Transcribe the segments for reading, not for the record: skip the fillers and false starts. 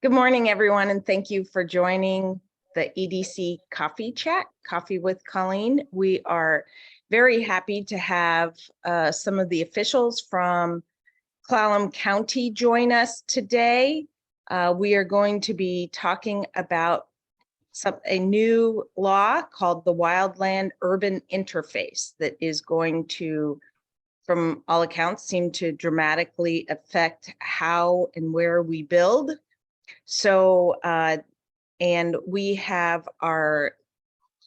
Good morning, everyone, and thank you for joining the EDC Coffee Chat, Coffee with Colleen. We are very happy to have some of the officials from Clallam County join us today. We are going to be talking about a new law called the Wildland Urban Interface that is going to, from all accounts, seem to dramatically affect how and where we build. So, and we have our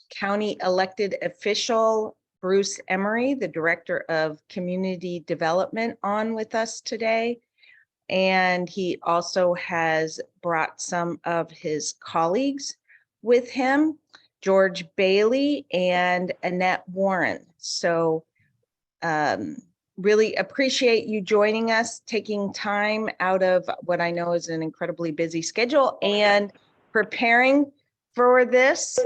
county elected official, Bruce Emery, the Director of Community Development, on with us today. And he also has brought some of his colleagues with him, George Bailey and Annette Warren. So, really appreciate you joining us, taking time out of what I know is an incredibly busy schedule and preparing for this.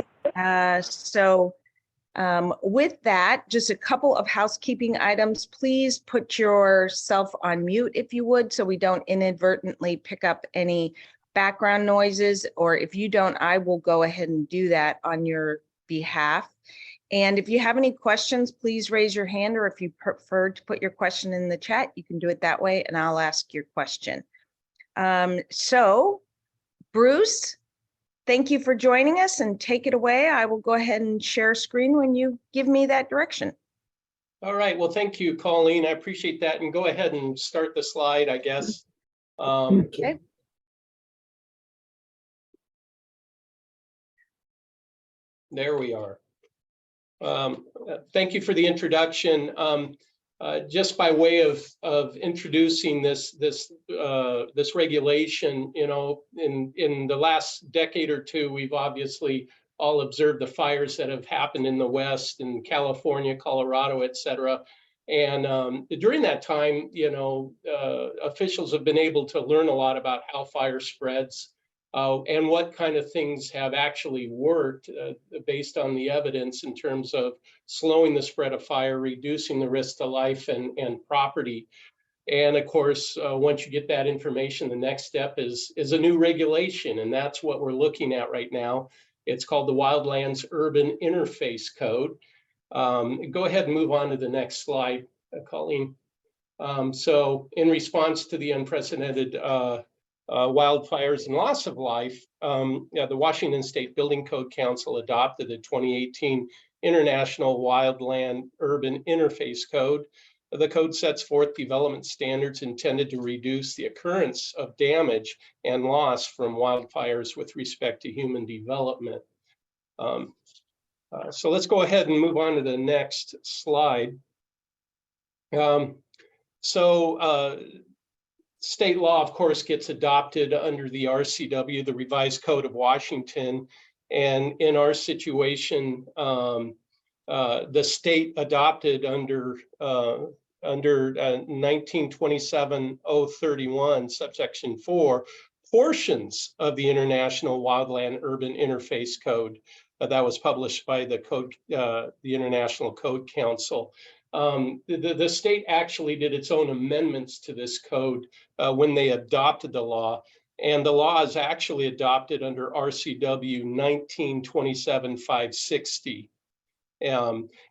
With that, just a couple of housekeeping items. Please put yourself on mute if you would, so we don't inadvertently pick up any background noises, or if you don't, I will go ahead and do that on your behalf. And if you have any questions, please raise your hand, or if you prefer to put your question in the chat, you can do it that way and I'll ask your question. So Bruce, thank you for joining us, and take it away. I will go ahead and share screen when you give me that direction. All right, well, thank you, Colleen. I appreciate that. And go ahead and start the slide, I guess. Okay. There we are. Thank you for the introduction. Just by way of introducing this regulation, you know, in the last decade or two, we've obviously all observed the fires that have happened in the West, in California, Colorado, et cetera. And during that time, you know, officials have been able to learn a lot about how fire spreads. And what kind of things have actually worked based on the evidence in terms of slowing the spread of fire, reducing the risk to life and property. And of course, once you get that information, the next step is a new regulation, and that's what we're looking at right now. It's called the Wildlands Urban Interface Code. Go ahead and move on to the next slide, Colleen. So in response to the unprecedented wildfires and loss of life, the Washington State Building Code Council adopted the 2018 International Wildland Urban Interface Code. The code sets forth development standards intended to reduce the occurrence of damage and loss from wildfires with respect to human development. So let's go ahead and move on to the next slide. State law, of course, gets adopted under the RCW, the Revised Code of Washington. And in our situation, the state adopted under 1927-031, subsection 4, portions of the International Wildland Urban Interface Code that was published by the International Code Council. The state actually did its own amendments to this code when they adopted the law, and the law is actually adopted under RCW 1927-560.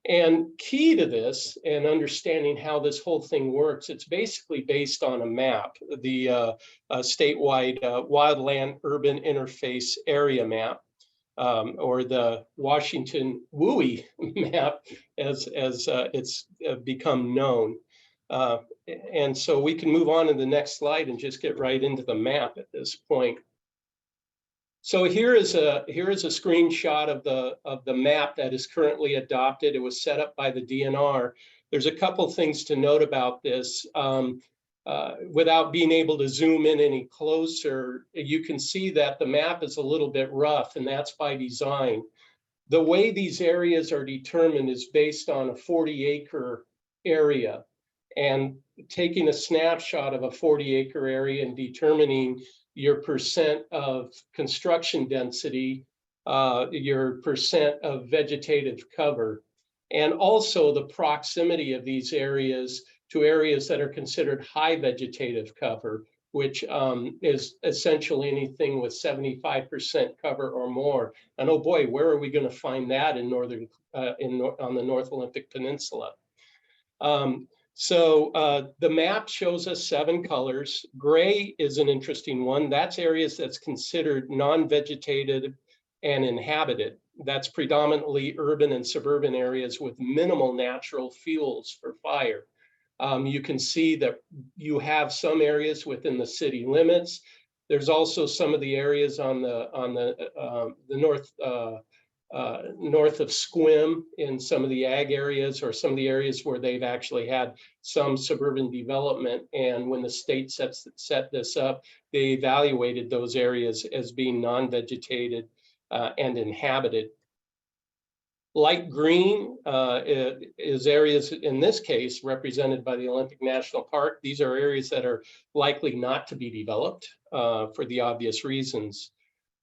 And key to this and understanding how this whole thing works, it's basically based on a map, the statewide Wildland Urban Interface Area Map. Or the Washington WUI map, as it's become known. And so we can move on to the next slide and just get right into the map at this point. So here is a screenshot of the map that is currently adopted. It was set up by the DNR. There's a couple things to note about this. Without being able to zoom in any closer, you can see that the map is a little bit rough, and that's by design. The way these areas are determined is based on a 40-acre area, and taking a snapshot of a 40-acre area and determining your percent of construction density, your percent of vegetative cover, and also the proximity of these areas to areas that are considered high vegetative cover, which is essentially anything with 75% cover or more. And oh boy, where are we going to find that in northern on the North Olympic Peninsula? The map shows us 7 colors. Gray is an interesting one. That's areas that's considered non-vegetated and inhabited. That's predominantly urban and suburban areas with minimal natural fuels for fire. You can see that you have some areas within the city limits. There's also some of the areas on the north of Squim in some of the ag areas, or some of the areas where they've actually had some suburban development. And when the state set this up, they evaluated those areas as being non-vegetated and inhabited. Light green is areas, in this case, represented by the Olympic National Park. These are areas that are likely not to be developed for the obvious reasons.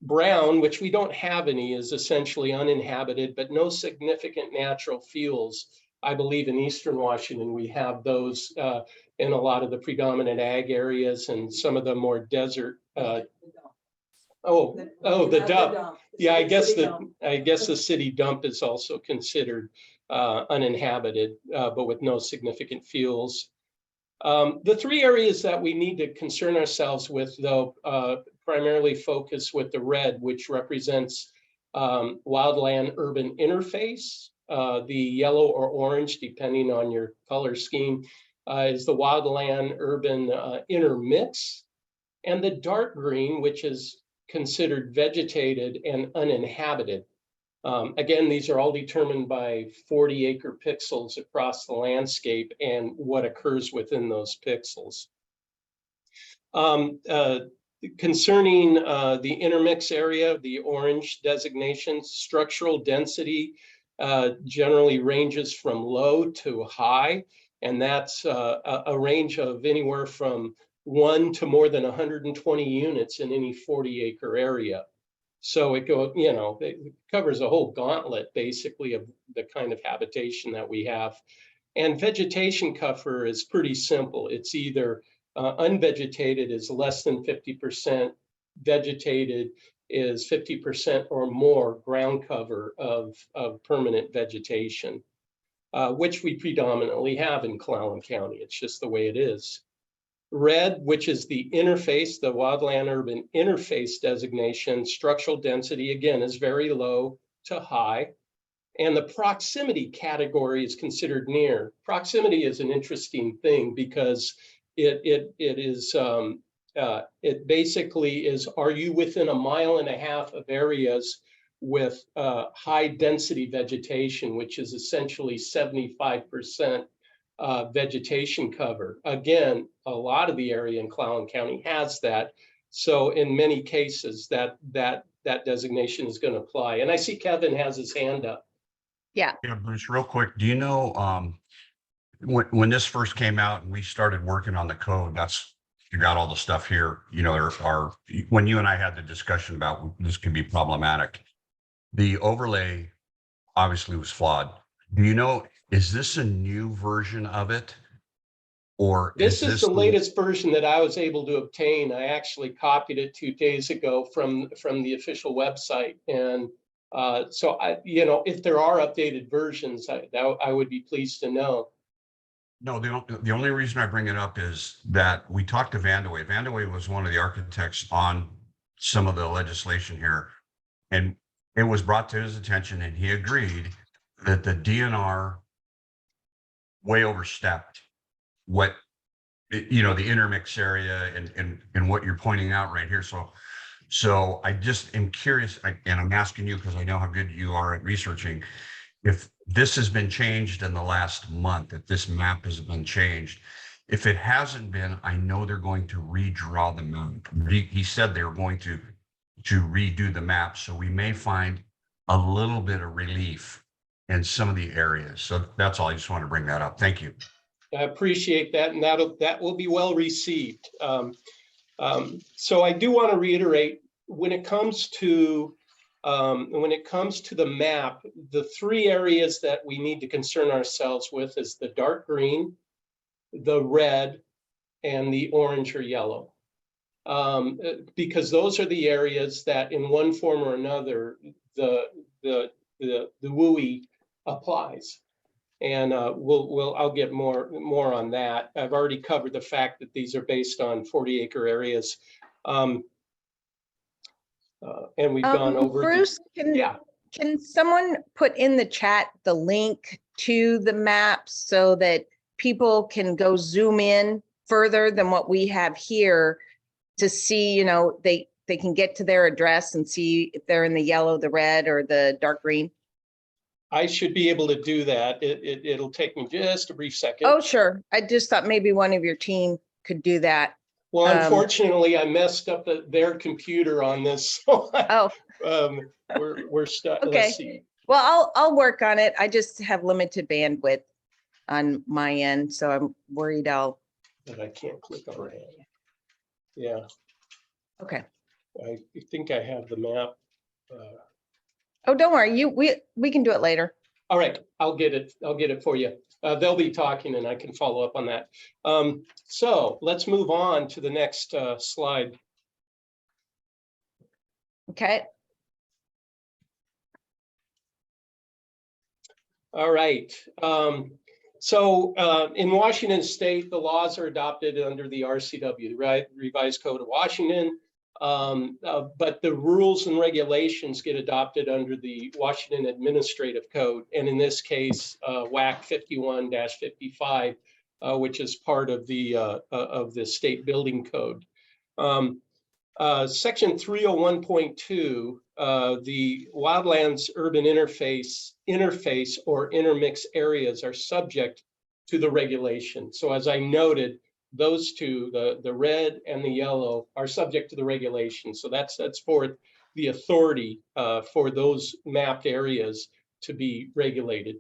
Brown, which we don't have any, is essentially uninhabited, but no significant natural fuels. I believe in Eastern Washington, we have those in a lot of the predominant ag areas and some of the more desert. The dump. Yeah, I guess the city dump is also considered uninhabited, but with no significant fuels. The 3 areas that we need to concern ourselves with, though, primarily focus with the red, which represents wildland urban interface. The yellow or orange, depending on your color scheme, is the wildland urban intermix. And the dark green, which is considered vegetated and uninhabited. Again, these are all determined by 40-acre pixels across the landscape and what occurs within those pixels. Concerning the intermix area, the orange designation, structural density generally ranges from low to high, and that's a range of anywhere from 1 to more than 120 units in any 40-acre area. So it covers a whole gauntlet, basically, of the kind of habitation that we have. And vegetation cover is pretty simple. It's either unvegetated is less than 50%, vegetated is 50% or more ground cover of permanent vegetation, which we predominantly have in Clallam County. It's just the way it is. Red, which is the interface, the wildland urban interface designation, structural density, again, is very low to high. And the proximity category is considered near. Proximity is an interesting thing because it basically is, are you within 1.5 miles of areas with high density vegetation, which is essentially 75% vegetation cover. Again, a lot of the area in Clallam County has that. So in many cases, that designation is going to apply. And I see Kevin has his hand up. Yeah, Bruce, real quick, do you know when this first came out and we started working on the code, you got all the stuff here, when you and I had the discussion about this could be problematic, the overlay obviously was flawed. Do you know, is this a new version of it? Or this is the latest version that I was able to obtain. I actually copied it 2 days ago from the official website. And so if there are updated versions, I would be pleased to know. No, the only reason I bring it up is that we talked to Vandewey. Vandewey was one of the architects on some of the legislation here. And it was brought to his attention and he agreed that the DNR way overstepped what, the intermix area and what you're pointing out right here. So I just am curious, and I'm asking you because I know how good you are at researching, if this has been changed in the last month, if this map has been changed. If it hasn't been, I know they're going to redraw the map. He said they were going to redo the map. So we may find a little bit of relief in some of the areas. So that's all. I just want to bring that up. Thank you. I appreciate that, and that will be well received. So I do want to reiterate, when it comes to the map, the 3 areas that we need to concern ourselves with is the dark green, the red, and the orange or yellow. because those are the areas that in one form or another, the WUI applies. And I'll get more on that. I've already covered the fact that these are based on 40-acre areas. And we've gone over. Bruce, can someone put in the chat the link to the map so that people can go zoom in further than what we have here to see, you know, they can get to their address and see if they're in the yellow, the red, or the dark green? I should be able to do that. It'll take me just a brief second. Oh, sure. I just thought maybe one of your team could do that. Well, unfortunately, I messed up their computer on this. So we're stuck. Okay. Let's see. Well, I'll work on it. I just have limited bandwidth on my end, so I'm worried But I can't click on it. Yeah. Okay. I think I have the map. Oh, don't worry. We can do it later. All right, I'll get it for you. They'll be talking and I can follow up on that. So let's move on to the next slide. Okay. All right. So in Washington State, the laws are adopted under the RCW, right? Revised Code of Washington. But the rules and regulations get adopted under the Washington Administrative Code. And in this case, WAC 51-55, which is part of the State Building Code. Section 301.2, the wildlands urban interface or intermix areas are subject to the regulation. So as I noted, those two, the red and the yellow, are subject to the regulation. So that's for the authority for those mapped areas to be regulated.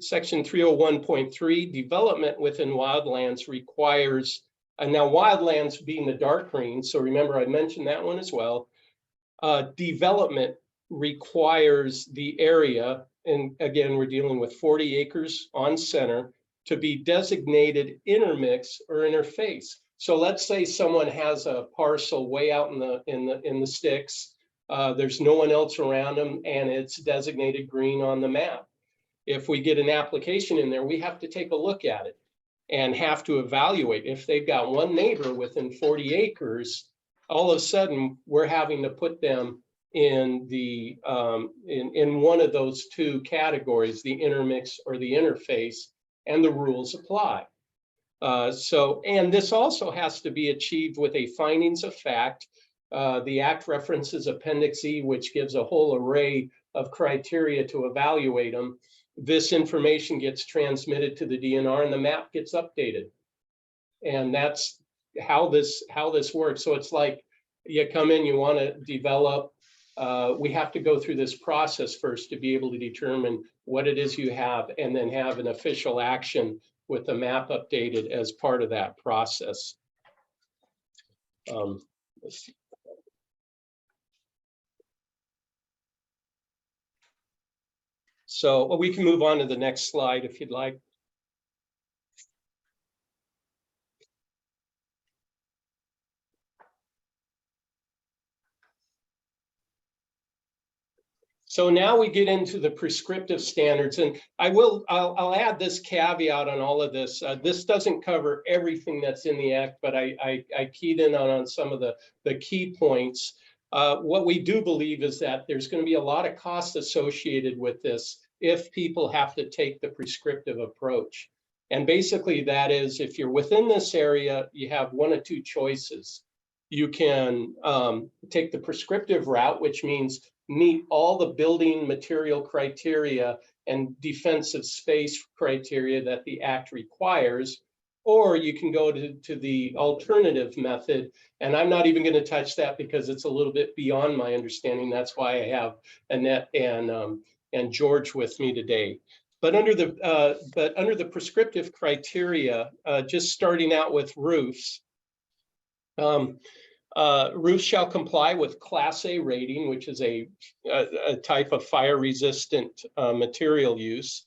Section 301.3, development within wildlands requires, and now wildlands being the dark green, so remember I mentioned that one as well, development requires the area, and again, we're dealing with 40 acres on center, to be designated intermix or interface. So let's say someone has a parcel way out in the sticks. There's no one else around them, and it's designated green on the map. If we get an application in there, we have to take a look at it and have to evaluate. If they've got one neighbor within 40 acres, all of a sudden we're having to put them in the in one of those two categories, the intermix or the interface, and the rules apply. And this also has to be achieved with a findings of fact. The Act references Appendix E, which gives a whole array of criteria to evaluate them. This information gets transmitted to the DNR and the map gets updated. And that's how this works. So it's like you come in, you want to develop, we have to go through this process first to be able to determine what it is you have, and then have an official action with the map updated as part of that process. Let's see. So we can move on to the next slide if you'd like. So now we get into the prescriptive standards, and I'll add this caveat on all of this. This doesn't cover everything that's in the Act, but I keyed in on some of the key points. What we do believe is that there's going to be a lot of costs associated with this if people have to take the prescriptive approach. And basically that is, if you're within this area, you have one of two choices. You can take the prescriptive route, which means meet all the building material criteria and defensive space criteria that the Act requires, or you can go to the alternative method. And I'm not even going to touch that because it's a little bit beyond my understanding. That's why I have Annette and George with me today. But under the prescriptive criteria, just starting out with roofs, roofs shall comply with Class A rating, which is a type of fire-resistant material use.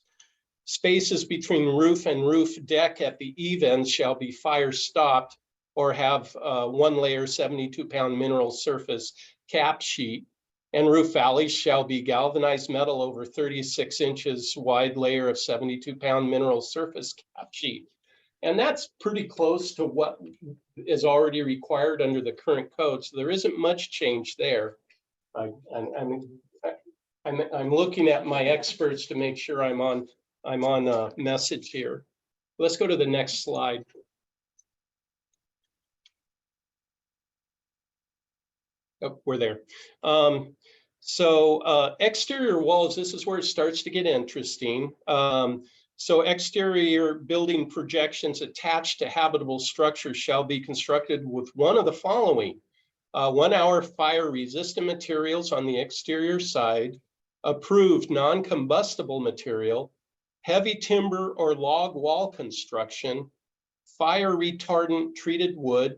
Spaces between roof and roof deck at the eave ends shall be fire-stopped or have 1 layer 72-pound mineral surface cap sheet. And roof valleys shall be galvanized metal over 36 inches wide layer of 72-pound mineral surface cap sheet. And that's pretty close to what is already required under the current code. So there isn't much change there. I'm looking at my experts to make sure I'm on message here. Let's go to the next slide. Oh, we're there. Exterior walls, this is where it starts to get interesting. So exterior building projections attached to habitable structures shall be constructed with one of the following: 1 hour fire resistant materials on the exterior side, approved non-combustible material, heavy timber or log wall construction, fire retardant treated wood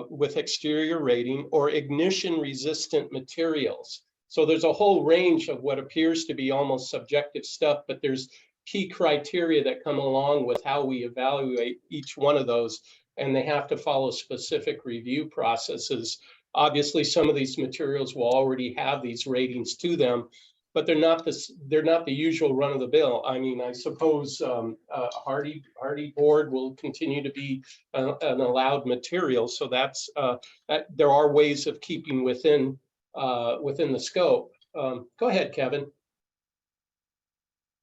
with exterior rating, or ignition resistant materials. So there's a whole range of what appears to be almost subjective stuff, but there's key criteria that come along with how we evaluate each one of those, and they have to follow specific review processes. Obviously, some of these materials will already have these ratings to them, but they're not the usual run of the mill. I mean, I suppose hardy board will continue to be an allowed material. So that's that there are ways of keeping within the scope. Go ahead, Kevin.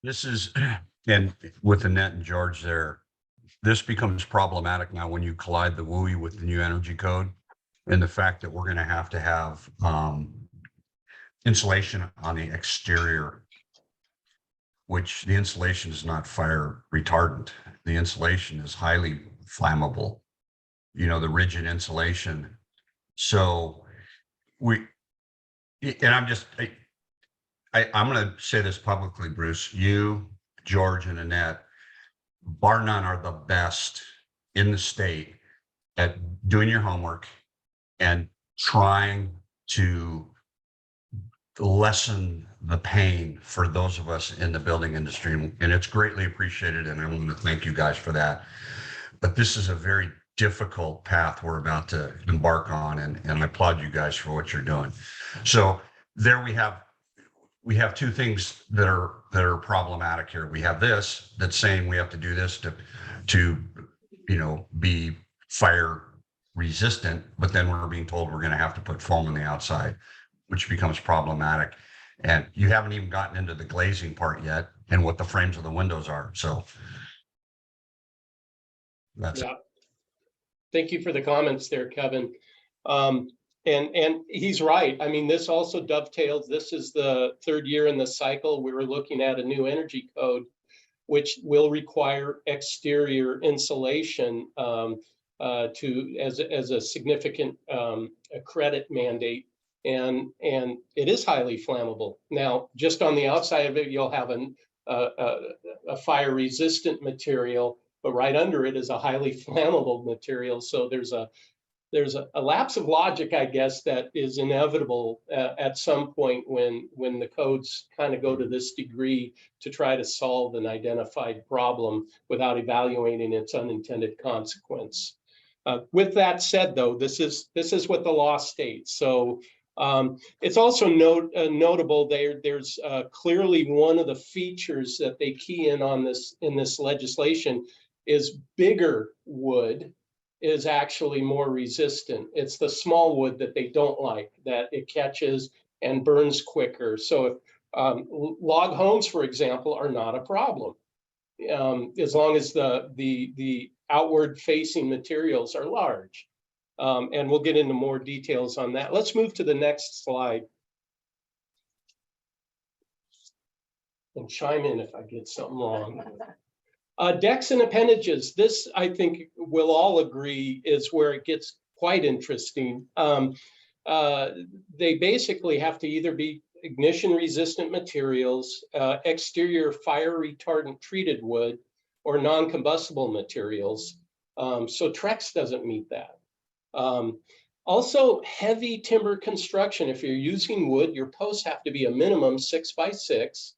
This is, and with Annette and George there, this becomes problematic now when you collide the WUI with the new energy code, and the fact that we're going to have insulation on the exterior, which the insulation is not fire retardant. The insulation is highly flammable, you know, the rigid insulation. So I'm going to say this publicly, Bruce. You, George, and Annette, bar none, are the best in the state at doing your homework and trying to lessen the pain for those of us in the building industry. And it's greatly appreciated. And I want to thank you guys for that. But this is a very difficult path we're about to embark on. And I applaud you guys for what you're doing. So there we have two things that are problematic here. We have this that's saying we have to do this to be fire resistant, but then we're being told we're going to have to put foam on the outside, which becomes problematic. And you haven't even gotten into the glazing part yet and what the frames of the windows are. So that's it. Thank you for the comments there, Kevin. And he's right. I mean, this also dovetails. This is the third year in the cycle. We were looking at a new energy code, which will require exterior insulation as a significant credit mandate. And it is highly flammable. Now, just on the outside of it, you'll have a fire resistant material, but right under it is a highly flammable material. So there's a lapse of logic, I guess, that is inevitable at some point when the codes kind of go to this degree to try to solve an identified problem without evaluating its unintended consequence. With that said, though, this is what the law states. So it's also notable there's clearly one of the features that they key in on in this legislation is bigger wood is actually more resistant. It's the small wood that they don't like, that it catches and burns quicker. So if log homes, for example, are not a problem as long as the outward facing materials are large. And we'll get into more details on that. Let's move to the next slide. And chime in if I get something wrong. Decks and appendages. This, I think we'll all agree, is where it gets quite interesting. They basically have to either be ignition resistant materials, exterior fire retardant treated wood, or non-combustible materials. So Trex doesn't meet that. Also, heavy timber construction. If you're using wood, your posts have to be a minimum 6x6,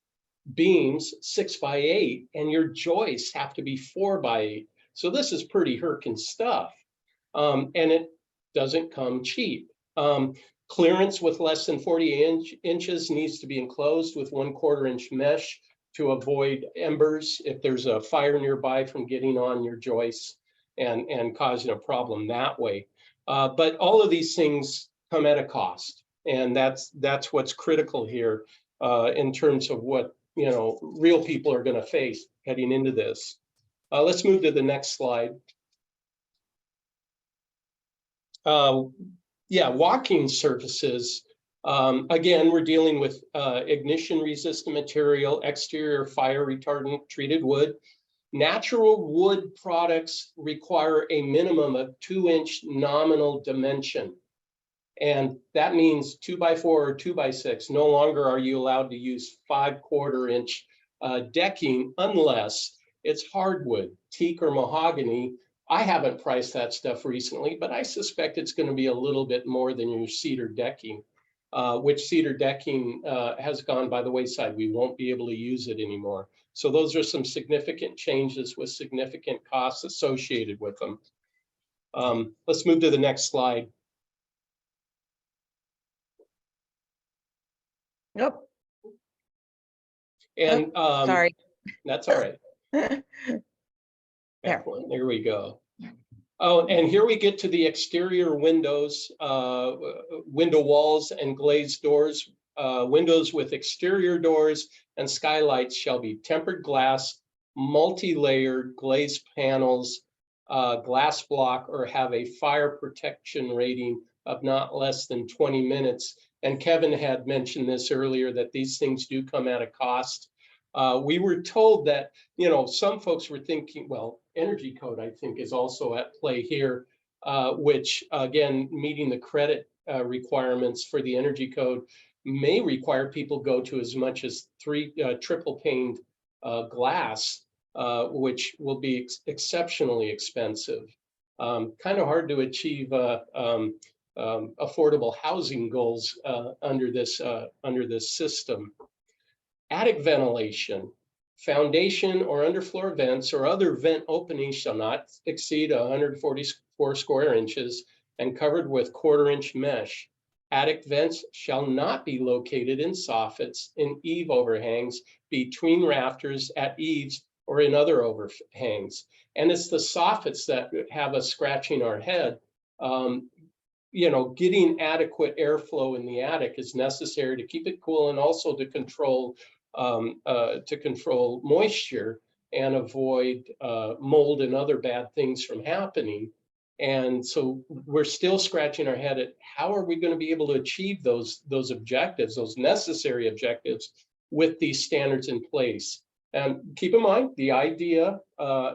beams 6x8, and your joists have to be 4x8. So this is pretty herkin stuff. and it doesn't come cheap. Clearance with less than 40 inches needs to be enclosed with 1/4 inch mesh to avoid embers if there's a fire nearby from getting on your joists and causing a problem that way. But all of these things come at a cost, and that's what's critical here in terms of what real people are going to face heading into this. Let's move to the next slide. Yeah, walking surfaces. Again, we're dealing with ignition resistant material, exterior fire retardant treated wood. Natural wood products require a minimum of 2-inch nominal dimension. And that means 2x4 or 2x6. No longer are you allowed to use 5/4 inch decking unless it's hardwood, teak or mahogany. I haven't priced that stuff recently, but I suspect it's going to be a little bit more than your cedar decking, which cedar decking has gone by the wayside. We won't be able to use it anymore. So those are some significant changes with significant costs associated with them. Let's move to the next slide. Nope. And Sorry. That's all right. Excellent. There we go. Oh, and here we get to the exterior windows, window walls and glazed doors. Windows with exterior doors and skylights shall be tempered glass, multi-layered glazed panels, glass block, or have a fire protection rating of not less than 20 minutes. And Kevin had mentioned this earlier, that these things do come at a cost. We were told that, some folks were thinking, well, energy code, I think, is also at play here, which, again, meeting the credit requirements for the energy code may require people go to as much as 3 triple paned glass, which will be exceptionally expensive. Kind of hard to achieve affordable housing goals under this system. Attic ventilation. Foundation or underfloor vents or other vent openings shall not exceed 144 square inches and covered with 1/4 inch mesh. Attic vents shall not be located in soffits, in eave overhangs, between rafters, at eaves, or in other overhangs. And it's the soffits that have us scratching our head. Getting adequate airflow in the attic is necessary to keep it cool and also to control moisture and avoid mold and other bad things from happening. And so we're still scratching our head at how are we going to be able to achieve those objectives, those necessary objectives, with these standards in place. And keep in mind, the idea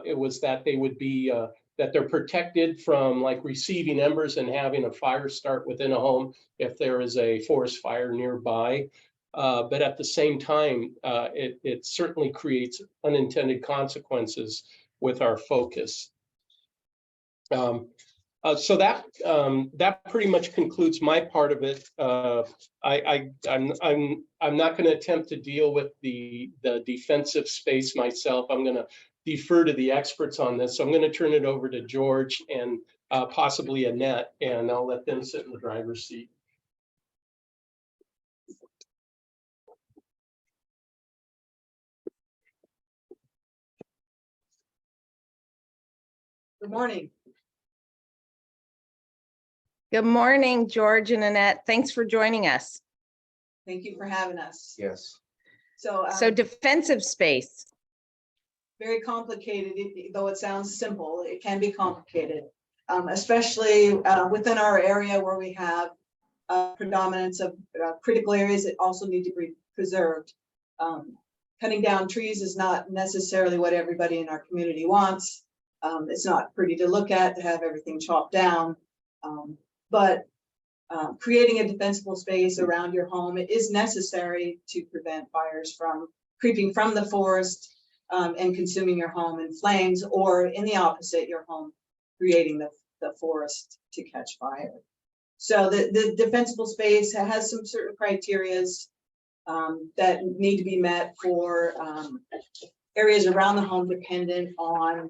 it was that they would be that they're protected from like receiving embers and having a fire start within a home if there is a forest fire nearby. But at the same time, it certainly creates unintended consequences with our focus. So that pretty much concludes my part of it. I'm not going to attempt to deal with the defensive space myself. I'm going to defer to the experts on this. So I'm going to turn it over to George and possibly Annette, and I'll let them sit in the driver's seat. Good morning. Good morning, George and Annette. Thanks for joining us. Thank you for having us. Yes. So defensive space. very complicated, though it sounds simple, it can be complicated, especially within our area where we have predominance of critical areas that also need to be preserved. Cutting down trees is not necessarily what everybody in our community wants. It's not pretty to look at to have everything chopped down, but creating a defensible space around your home is necessary to prevent fires from creeping from the forest and consuming your home in flames, or in the opposite, your home creating the forest to catch fire. So the defensible space has some certain criterias that need to be met for areas around the home, dependent on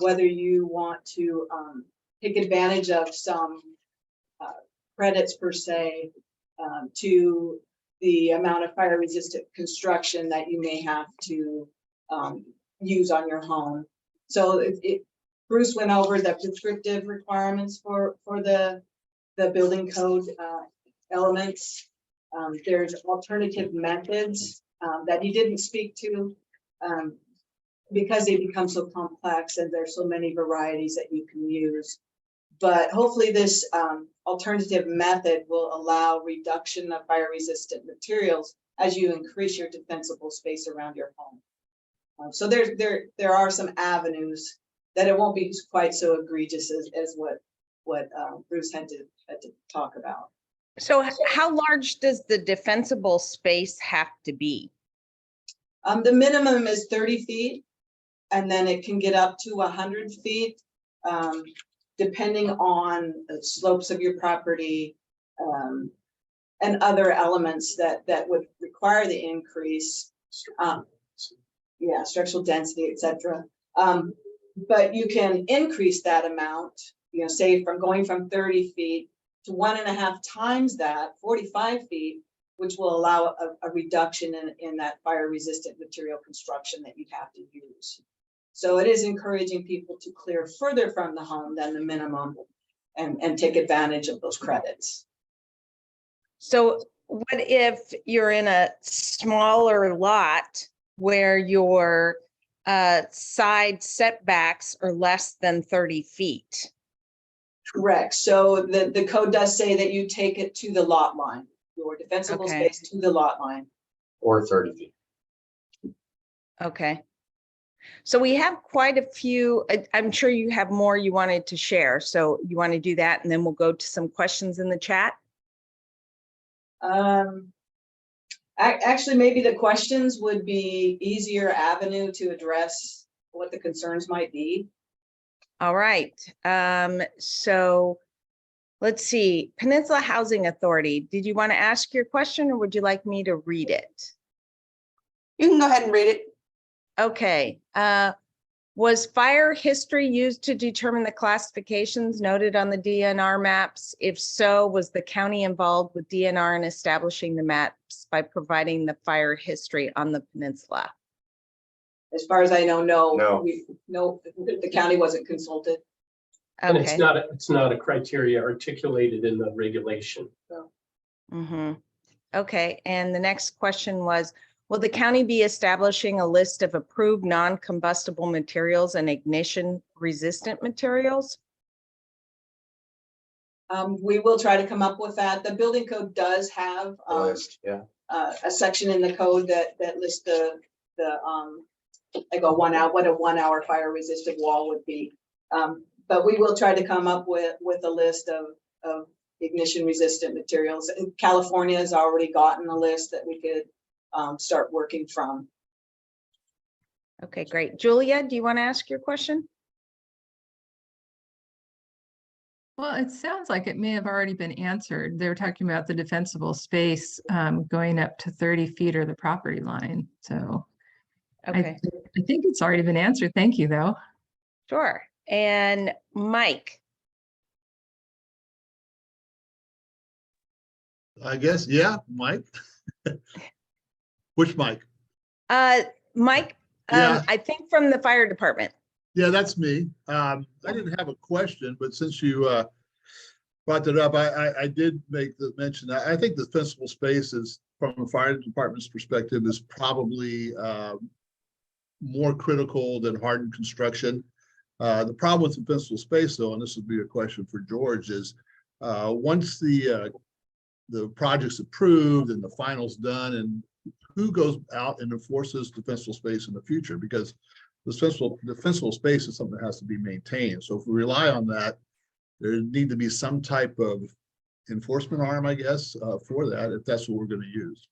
whether you want to take advantage of some credits per se to the amount of fire resistant construction that you may have to use on your home. So Bruce went over the prescriptive requirements for the building code elements. There's alternative methods that he didn't speak to because they become so complex and there's so many varieties that you can use. But hopefully this alternative method will allow reduction of fire resistant materials as you increase your defensible space around your home. So there are some avenues that it won't be quite so egregious as what Bruce had to talk about. So how large does the defensible space have to be? The minimum is 30 feet, and then it can get up to 100 feet, depending on the slopes of your property and other elements that would require the increase. Yeah, structural density, etc. But you can increase that amount, say from going from 30 feet to 1.5 times that, 45 feet, which will allow a reduction in that fire resistant material construction that you'd have to use. So it is encouraging people to clear further from the home than the minimum and take advantage of those credits. So what if you're in a smaller lot where your side setbacks are less than 30 feet? Correct. So the code does say that you take it to the lot line, your defensible space to the lot line. Or 30 feet. Okay. So we have quite a few, I'm sure you have more you wanted to share. So you want to do that and then we'll go to some questions in the chat. Actually, maybe the questions would be easier avenue to address what the concerns might be. All right. So let's see. Peninsula Housing Authority, did you want to ask your question or would you like me to read it? You can go ahead and read it. Okay. Was fire history used to determine the classifications noted on the DNR maps? If so, was the county involved with DNR in establishing the maps by providing the fire history on the peninsula? As far as I know, no. No. The county wasn't consulted. And Okay. it's not a criteria articulated in the regulation. Okay. And the next question was, will the county be establishing a list of approved non-combustible materials and ignition resistant materials? We will try to come up with that. The building code does have List, yeah. a section in the code that lists like what a 1 hour fire resistant wall would be. But we will try to come up with a list of ignition resistant materials. And California has already gotten a list that we could start working from. Okay, great. Julia, do you want to ask your question? Well, it sounds like it may have already been answered. They were talking about the defensible space going up to 30 feet or the property line. So Okay, I think it's already been answered. Thank you, though. sure. And Mike, I guess, yeah, Mike. Which Mike? Mike, Yeah. I think from the fire department. Yeah, that's me. I didn't have a question, but since you brought that up, I did make the mention that I think the defensible space is, from the fire department's perspective, is probably more critical than hardened construction. The problem with defensible space, though, and this would be a question for George, is once the project's approved and the final's done, and who goes out and enforces defensible space in the future? Because the defensible space is something that has to be maintained. So if we rely on that, there need to be some type of enforcement arm, I guess, for that, if that's what we're going to use.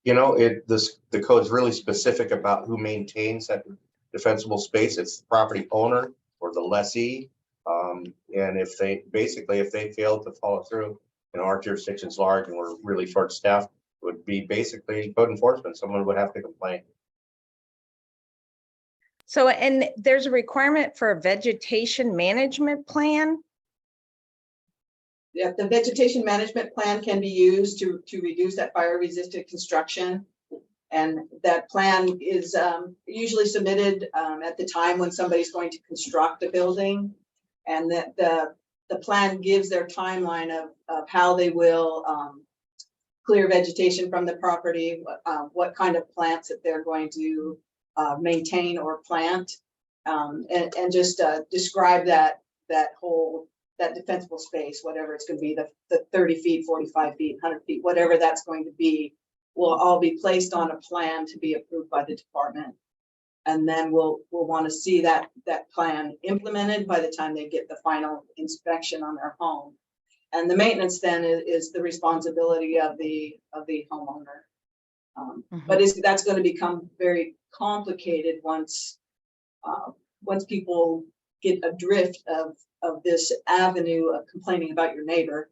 You know, the code's really specific about who maintains that defensible space. It's the property owner or the lessee. And if they fail to follow through, our jurisdiction's large and we're really short staffed, it would be basically code enforcement. Someone would have to complain. So, and there's a requirement for a vegetation management plan. Yeah, the vegetation management plan can be used to reduce that fire resistant construction. And that plan is usually submitted at the time when somebody's going to construct a building. And that the plan gives their timeline of how they will clear vegetation from the property, what kind of plants that they're going to maintain or plant, and just describe that defensible space, whatever it's going to be, the 30 feet, 45 feet, 100 feet, whatever that's going to be, will all be placed on a plan to be approved by the department. And then we'll want to see that plan implemented by the time they get the final inspection on their home. And the maintenance then is the responsibility of the homeowner. But that's going to become very complicated once people get a drift of this avenue of complaining about your neighbor.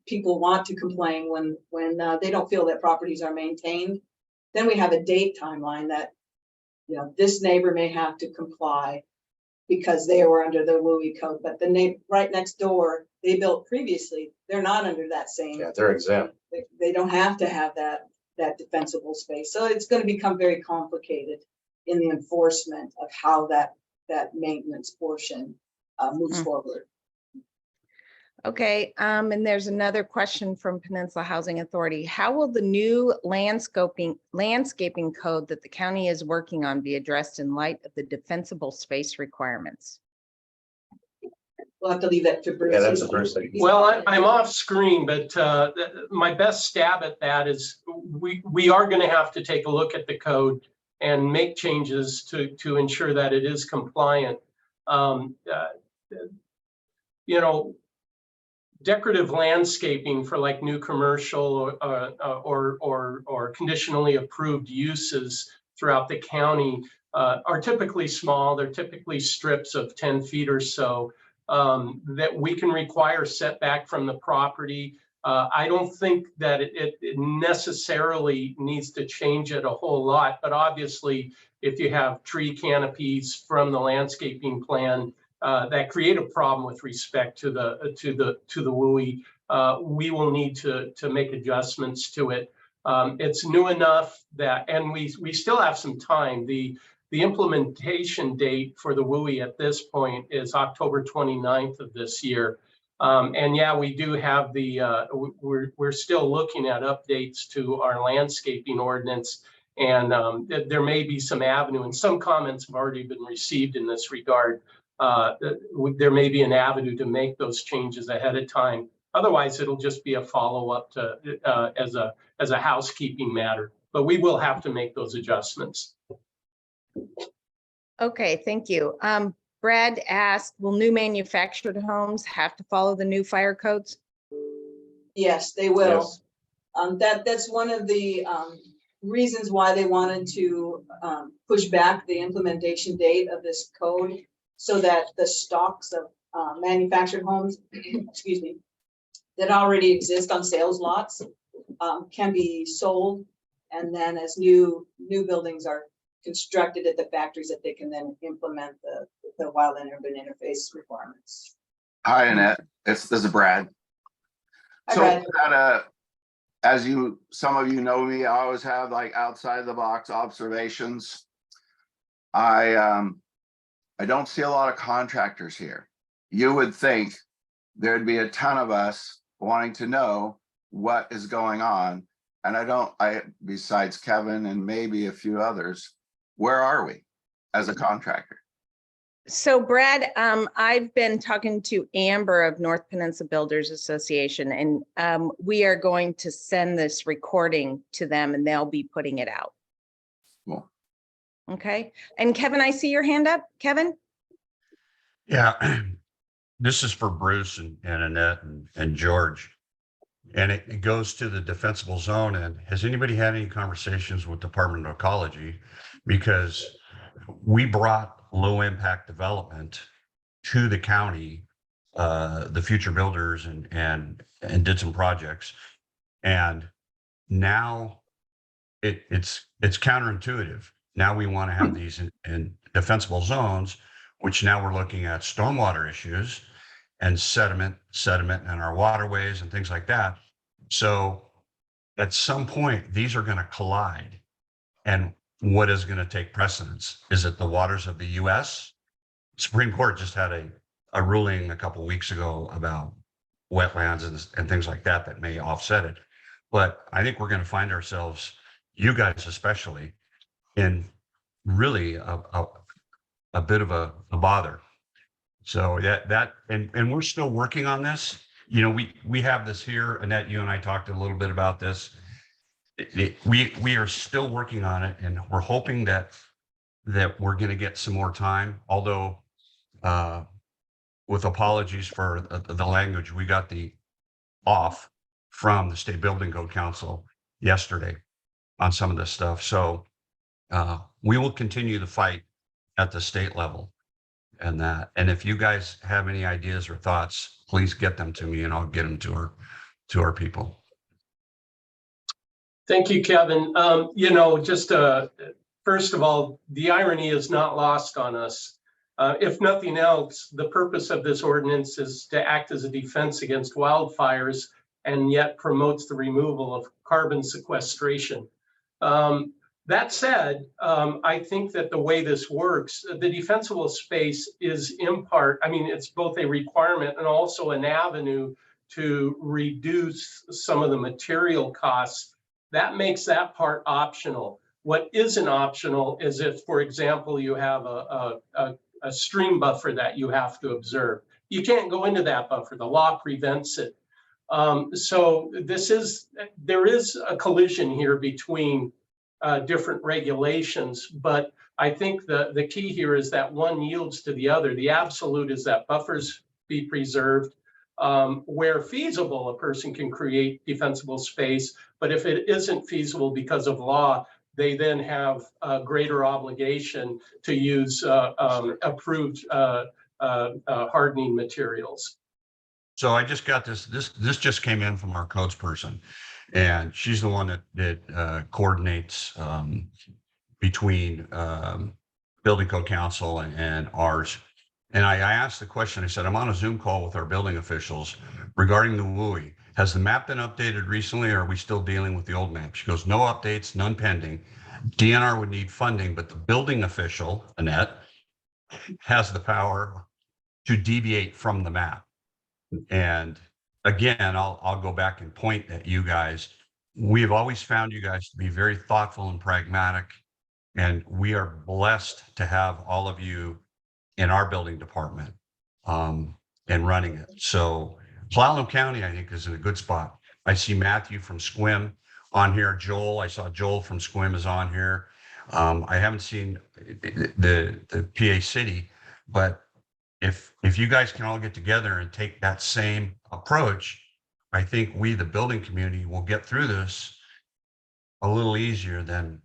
People want to complain when they don't feel that properties are maintained. Then we have a date timeline that, you know, this neighbor may have to comply because they were under the WUI code, but the neighbor right next door, they built previously, they're not under that same. Yeah, they're exempt. They don't have to have that defensible space. So it's going to become very complicated in the enforcement of how that maintenance portion moves forward. Okay, and there's another question from Peninsula Housing Authority. How will the new landscaping code that the county is working on be addressed in light of the defensible space requirements? We'll have to leave that to Bruce. Yeah, that's the first thing. Well, I'm off screen, but my best stab at that is we are going to have to take a look at the code and make changes to ensure that it is compliant. You know, decorative landscaping for like new commercial or conditionally approved uses throughout the county are typically small. They're typically strips of 10 feet or so that we can require setback from the property. I don't think that it necessarily needs to change it a whole lot, but obviously if you have tree canopies from the landscaping plan that create a problem with respect to the WUI, we will need to make adjustments to it. It's new enough that, and we still have some time. The implementation date for the WUI at this point is October 29th of this year. And yeah, we do have we're still looking at updates to our landscaping ordinance, and there may be some avenue, and some comments have already been received in this regard. There may be an avenue to make those changes ahead of time. Otherwise, it'll just be a follow-up to as a housekeeping matter. But we will have to make those adjustments. Okay, thank you. Brad asked, will new manufactured homes have to follow the new fire codes? Yes, they will. Yes. That's one of the reasons why they wanted to push back the implementation date of this code, so that the stocks of manufactured homes, excuse me, that already exist on sales lots can be sold, and then as new buildings are constructed at the factories, that they can then implement the wildland urban interface requirements. Hi, Annette. This is Brad. Hi, So Brad. as some of you know me, I always have like outside the box observations. I don't see a lot of contractors here. You would think there'd be a ton of us wanting to know what is going on. And besides Kevin and maybe a few others, where are we as a contractor? So Brad, I've been talking to Amber of North Peninsula Builders Association, and we are going to send this recording to them and they'll be putting it out. Cool. Okay. And Kevin, I see your hand up. Kevin? Yeah, this is for Bruce and Annette and George. And it goes to the defensible zone. And has anybody had any conversations with Department of Ecology? Because we brought low impact development to the county, the future builders and did some projects. And now it's counterintuitive. Now we want to have these in defensible zones, which now we're looking at stormwater issues and sediment in our waterways and things like that. So at some point, these are going to collide. And what is going to take precedence? Is it the waters of the US? Supreme Court just had a ruling a couple of weeks ago about wetlands and things like that that may offset it. But I think we're going to find ourselves, you guys especially, in really a bit of a bother. So and we're still working on this. You know, we have this here. Annette, you and I talked a little bit about this. We are still working on it, and we're hoping that we're going to get some more time. Although, with apologies for the language, we got the off from the State Building Code Council yesterday on some of this stuff. So we will continue the fight at the state level and that. And if you guys have any ideas or thoughts, please get them to me and I'll get them to our people. Thank you, Kevin. You know, just first of all, the irony is not lost on us. If nothing else, the purpose of this ordinance is to act as a defense against wildfires and yet promotes the removal of carbon sequestration. That said, I think that the way this works, the defensible space is in part, I mean, it's both a requirement and also an avenue to reduce some of the material costs. That makes that part optional. What isn't optional is if, for example, you have a stream buffer that you have to observe. You can't go into that buffer. The law prevents it. So there is a collision here between different regulations, but I think the key here is that one yields to the other. The absolute is that buffers be preserved. Where feasible, a person can create defensible space, but if it isn't feasible because of law, they then have a greater obligation to use approved hardening materials. So I just got this just came in from our codes person, and she's the one that coordinates between Building Code Council and ours. And I asked the question, I said, I'm on a Zoom call with our building officials regarding the WUI. Has the map been updated recently, or are we still dealing with the old map? She goes, no updates, none pending. DNR would need funding, but the building official, Annette, has the power to deviate from the map. And again, I'll go back and point at you guys. We have always found you guys to be very thoughtful and pragmatic, and we are blessed to have all of you in our building department and running it. So Clallam County, I think, is in a good spot. I see Matthew from Squim on here. Joel, I saw Joel from Squim is on here. I haven't seen the PA City, but if you guys can all get together and take that same approach, I think we, the building community, will get through this a little easier than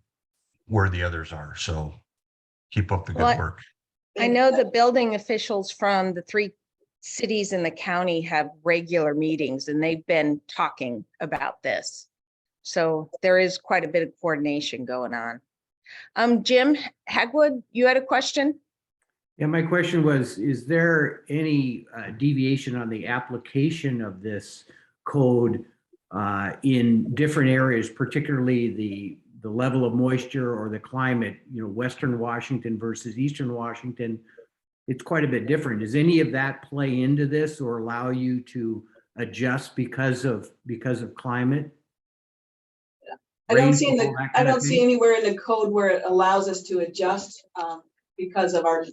where the others are. So keep up the good work. I know the building officials from the 3 cities in the county have regular meetings, and they've been talking about this. So there is quite a bit of coordination going on. Jim Hagwood, you had a question? Yeah, my question was, is there any deviation on the application of this code in different areas, particularly the level of moisture or the climate, you know, Western Washington versus Eastern Washington? It's quite a bit different. Does any of that play into this or allow you to adjust because of climate? I don't see anywhere in the code where it allows us to adjust because of our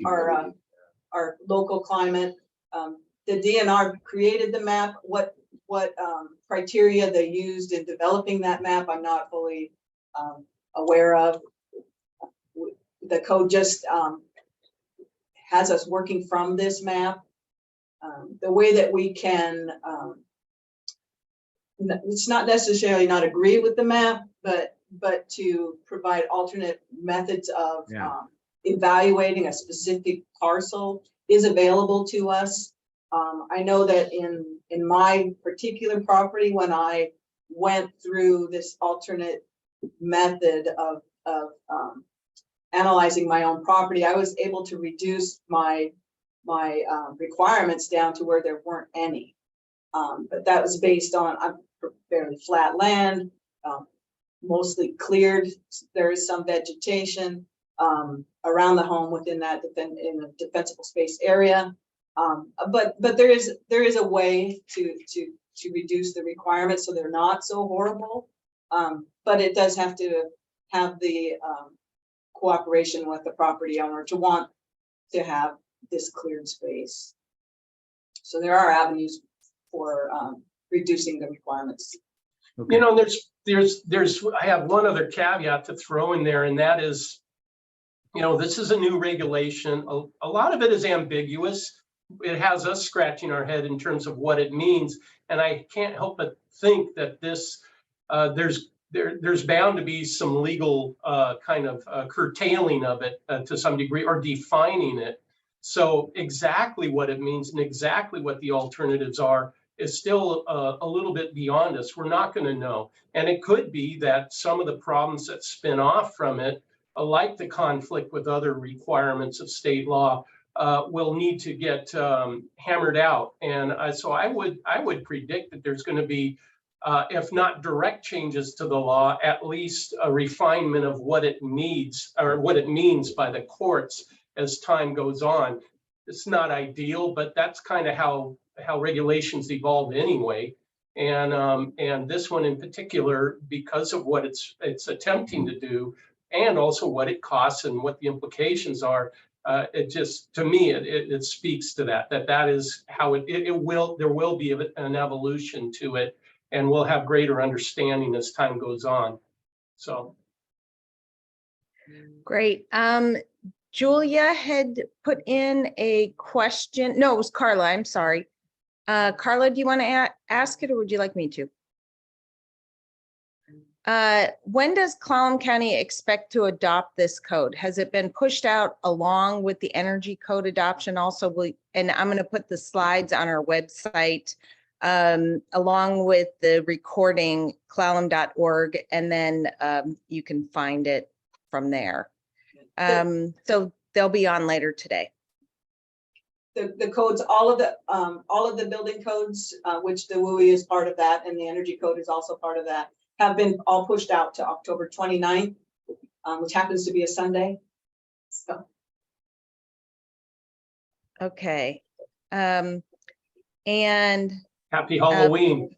local climate. The DNR created the map. What criteria they used in developing that map, I'm not fully aware of. The code just has us working from this map. The way that we can, it's not necessarily not agree with the map, but to provide alternate methods of evaluating a specific parcel is available to us. I know that in my particular property, when I went through this alternate method of analyzing my own property, I was able to reduce my requirements down to where there weren't any. But that was based on fairly flat land, mostly cleared. There is some vegetation around the home within that in the defensible space area. But there is a way to reduce the requirements so they're not so horrible. But it does have to have the cooperation with the property owner to want to have this cleared space. So there are avenues for reducing the requirements. Okay. You know, I have one other caveat to throw in there, and that is, you know, this is a new regulation. A lot of it is ambiguous. It has us scratching our head in terms of what it means. And I can't help but think that this, there's bound to be some legal kind of curtailing of it to some degree, or defining it. So exactly what it means and exactly what the alternatives are is still a little bit beyond us. We're not going to know. And it could be that some of the problems that spin off from it, like the conflict with other requirements of state law, will need to get hammered out. And so I would predict that there's going to be, if not direct changes to the law, at least a refinement of what it needs or what it means by the courts as time goes on. It's not ideal, but that's kind of how regulations evolve anyway. And this one in particular, because of what it's attempting to do, and also what it costs and what the implications are, it just, to me, it speaks to that is how there will be an evolution to it, and we'll have greater understanding as time goes on. So. Great. Julia had put in a question. No, it was Carla. I'm sorry. Carla, do you want to ask it, or would you like me to? When does Clallam County expect to adopt this code? Has it been pushed out along with the energy code adoption also? And I'm going to put the slides on our website along with the recording, clallam.org, and then you can find it from there. So they'll be on later today. The codes, all of the building codes, which the WUI is part of that, and the energy code is also part of that, have been all pushed out to October 29th, which happens to be a Sunday. So. Okay. And Happy Halloween.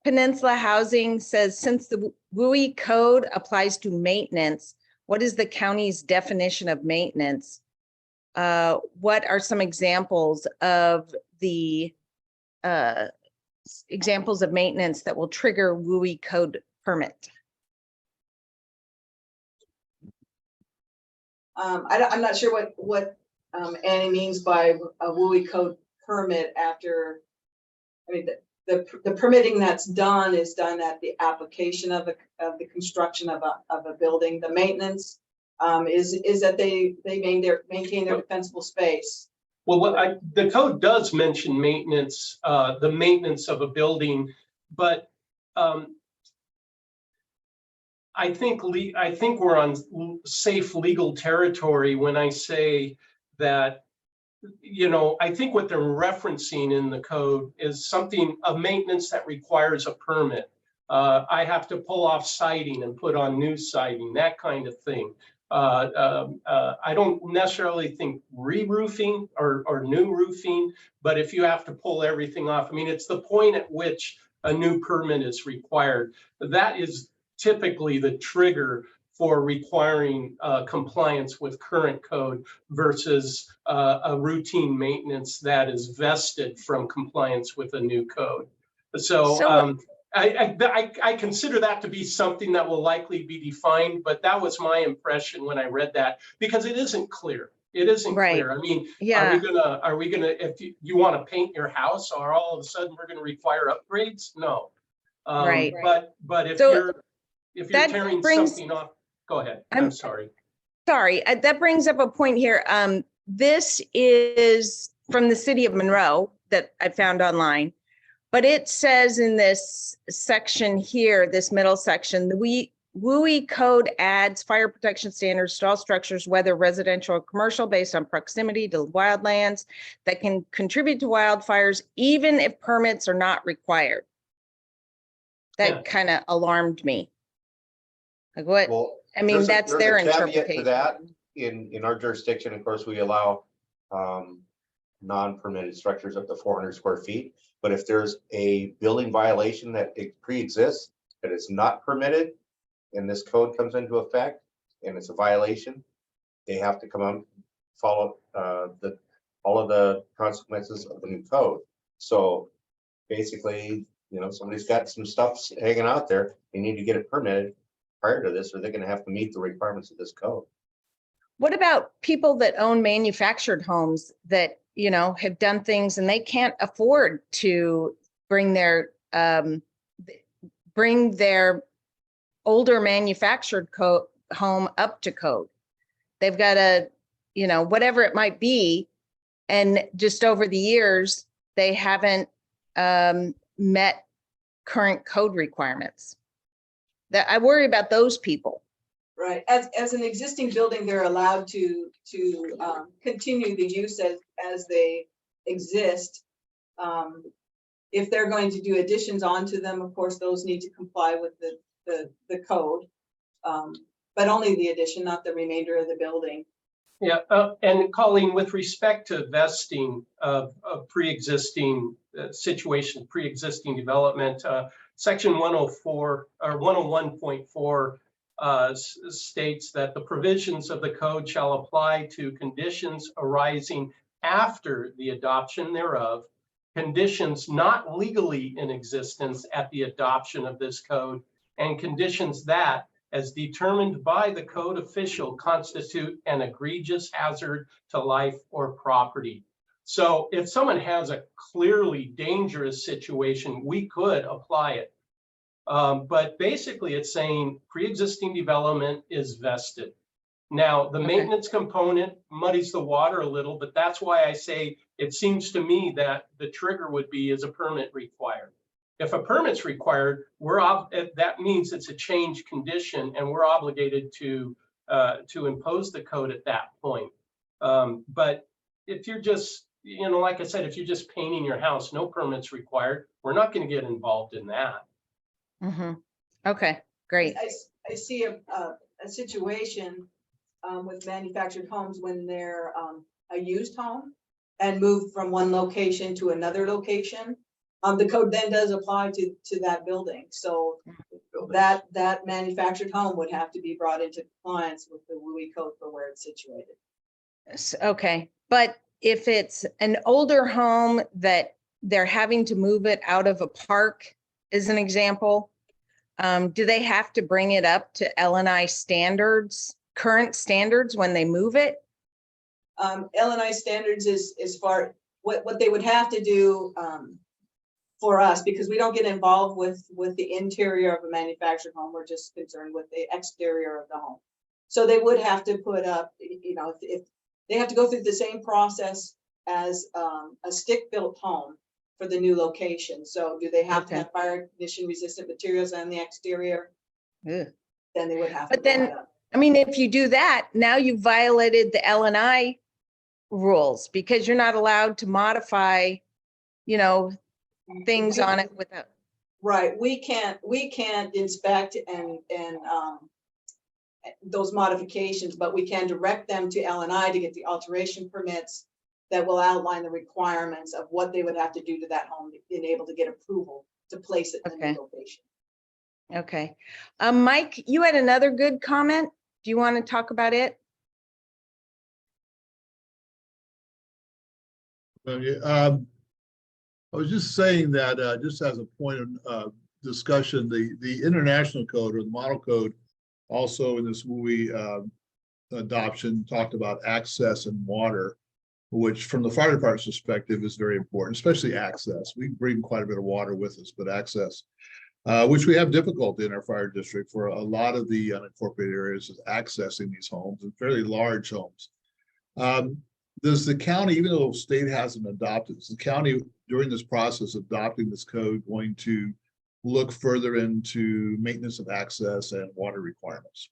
Peninsula Housing says, since the WUI code applies to maintenance, what is the county's definition of maintenance? What are some examples of the examples of maintenance that will trigger WUI code permit? I'm not sure what Annie means by a WUI code permit after. I mean, the permitting that's done is done at the application of the construction of a building. The maintenance is that they maintain their defensible space. Well, the code does mention maintenance, the maintenance of a building, but I think we're on safe legal territory when I say that, you know, I think what they're referencing in the code is a maintenance that requires a permit. I have to pull off siding and put on new siding, that kind of thing. I don't necessarily think re-roofing or new roofing, but if you have to pull everything off, I mean, it's the point at which a new permit is required. That is typically the trigger for requiring compliance with current code versus a routine maintenance that is vested from compliance with a new code. So I consider that to be something that will likely be defined, but that was my impression when I read that, because it isn't clear. It isn't clear. I mean, yeah. Are we gonna, if you want to paint your house, or all of a sudden we're going to require upgrades? No. Right. But if So you're tearing something off, go ahead. I'm sorry. Sorry, that brings up a point here. This is from the city of Monroe that I found online, but it says in this section here, this middle section, the WUI code adds fire protection standards to all structures, whether residential or commercial, based on proximity to wildlands that can contribute to wildfires, even if permits are not required. Yeah. That kind of alarmed me. Like what? Well, I mean, there's a- that's there's a their caveat to interpretation. that. In our jurisdiction, of course, we allow non-permitted structures up to 400 square feet. But if there's a building violation that it pre-exists, that is not permitted, and this code comes into effect, and it's a violation, they have to come on, follow all of the consequences of the new code. So basically, you know, somebody's got some stuff hanging out there, they need to get it permitted prior to this, or they're gonna have to meet the requirements of this code. What about people that own manufactured homes that, you know, have done things and they can't afford to bring their older manufactured home up to code? They've got a, you know, whatever it might be. And just over the years, they haven't met current code requirements. That I worry about those people. Right, as an existing building, they're allowed to continue the use as they exist. If they're going to do additions onto them, of course, those need to comply with the code. But only the addition, not the remainder of the building. Yeah, and Colleen, with respect to vesting of pre-existing situation, pre-existing development, section 104 or 101.4 states that the provisions of the code shall apply to conditions arising after the adoption thereof, conditions not legally in existence at the adoption of this code, and conditions that, as determined by the code official, constitute an egregious hazard to life or property. So if someone has a clearly dangerous situation, we could apply it. But basically it's saying pre-existing development is vested. Now, the maintenance component muddies the water a little, but that's why I say it seems to me that the trigger would be is a permit required. If a permit's required, that means it's a change condition and we're obligated to impose the code at that point. But if you're just, you know, like I said, if you're just painting your house, no permits required, we're not going to get involved in that. Mm-hmm. Okay, great. I see a situation with manufactured homes when they're a used home and moved from one location to another location. The code then does apply to that building. So that manufactured home would have to be brought into compliance with the WUI code for where it's situated. Okay, but if it's an older home that they're having to move it out of a park, as an example, do they have to bring it up to L&I standards, current standards when they move it? L&I standards is far what they would have to do for us, because we don't get involved with the interior of a manufactured home. We're just concerned with the exterior of the home. So they would have to put up, you know, if they have to go through the same process as a stick-built home for the new location. So do they have to have fire condition resistant materials on the exterior? Ugh. Then they would have to. But then, I mean, if you do that, now you've violated the L&I rules, because you're not allowed to modify, you know, things on it without. Right, we can't inspect and those modifications, but we can direct them to L&I to get the alteration permits that will outline the requirements of what they would have to do to that home to be able to get approval to place it in the new location. Okay. Mike, you had another good comment. Do you want to talk about it? I was just saying that just as a point of discussion, the international code or the model code also in this WUI adoption talked about access and water, which from the fire department's perspective is very important, especially access. We bring quite a bit of water with us, but access, which we have difficulty in our fire district for a lot of the unincorporated areas is accessing these homes and fairly large homes. Does the county, even though the state hasn't adopted, is the county during this process of adopting this code going to look further into maintenance of access and water requirements.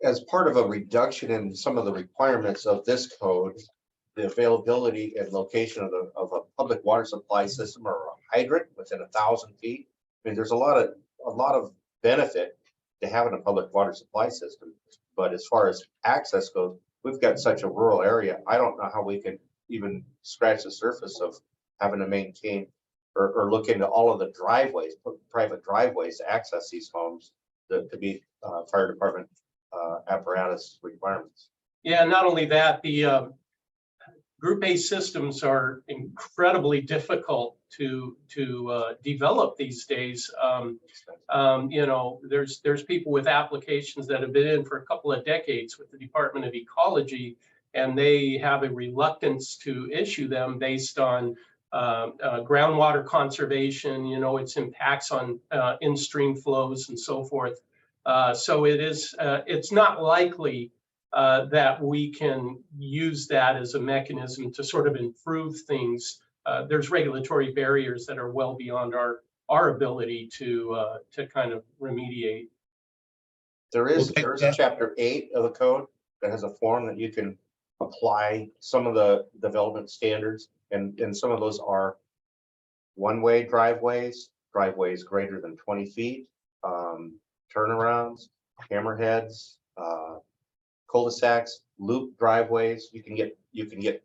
As part of a reduction in some of the requirements of this code, the availability and location of a public water supply system or a hydrant within 1,000 feet. I mean, there's a lot of benefit to having a public water supply system. But as far as access goes, we've got such a rural area. I don't know how we could even scratch the surface of having to maintain or look into all of the driveways, private driveways to access these homes to be fire department apparatus requirements. Yeah, not only that, the Group A systems are incredibly difficult to develop these days. You know, there's people with applications that have been in for a couple of decades with the Department of Ecology, and they have a reluctance to issue them based on groundwater conservation, you know, its impacts on in-stream flows and so forth. So it's not likely that we can use that as a mechanism to sort of improve things. There's regulatory barriers that are well beyond our ability to kind of remediate. There is a chapter 8 of the code that has a form that you can apply some of the development standards, and some of those are one-way driveways greater than 20 feet, turnarounds, hammerheads, cul-de-sacs, loop driveways. You can get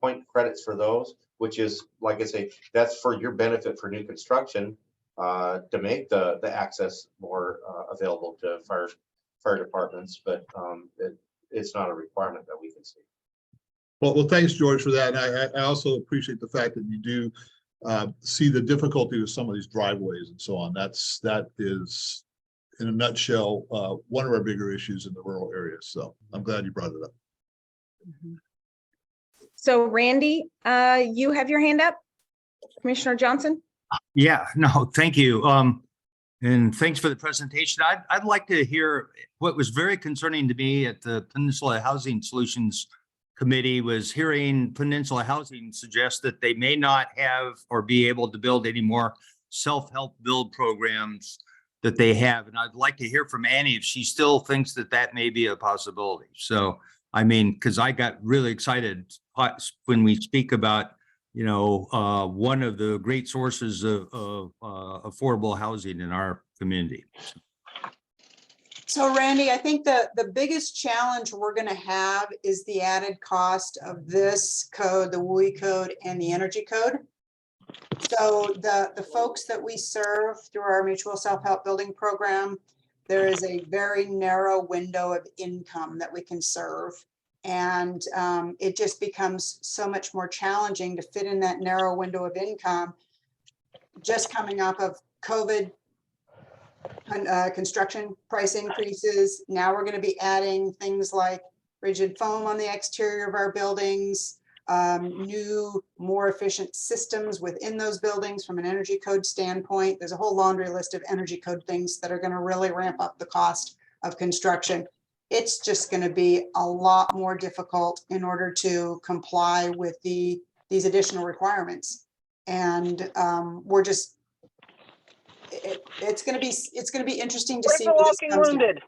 point credits for those, which is, like I say, that's for your benefit for new construction to make the access more available to fire departments, but it's not a requirement that we can see. Well, thanks, George, for that. And I also appreciate the fact that you do see the difficulty with some of these driveways and so on. That is, in a nutshell, one of our bigger issues in the rural areas. So I'm glad you brought it up. So Randy, you have your hand up, Commissioner Johnson? Yeah, no, thank you. And thanks for the presentation. I'd like to hear what was very concerning to me at the Peninsula Housing Solutions Committee was hearing Peninsula Housing suggest that they may not have or be able to build any more self-help build programs that they have. And I'd like to hear from Annie if she still thinks that that may be a possibility. So, I mean, because I got really excited when we speak about, you know, one of the great sources of affordable housing in our community. So Randy, I think the biggest challenge we're going to have is the added cost of this code, the WUI code and the energy code. So the folks that we serve through our mutual self-help building program, there is a very narrow window of income that we can serve. And it just becomes so much more challenging to fit in that narrow window of income, just coming off of COVID construction price increases. Now we're going to be adding things like rigid foam on the exterior of our buildings, new, more efficient systems within those buildings from an energy code standpoint. There's a whole laundry list of energy code things that are going to really ramp up the cost of construction. It's just going to be a lot more difficult in order to comply with these additional requirements. And we're just, it's going to be interesting to see. The walking wounded?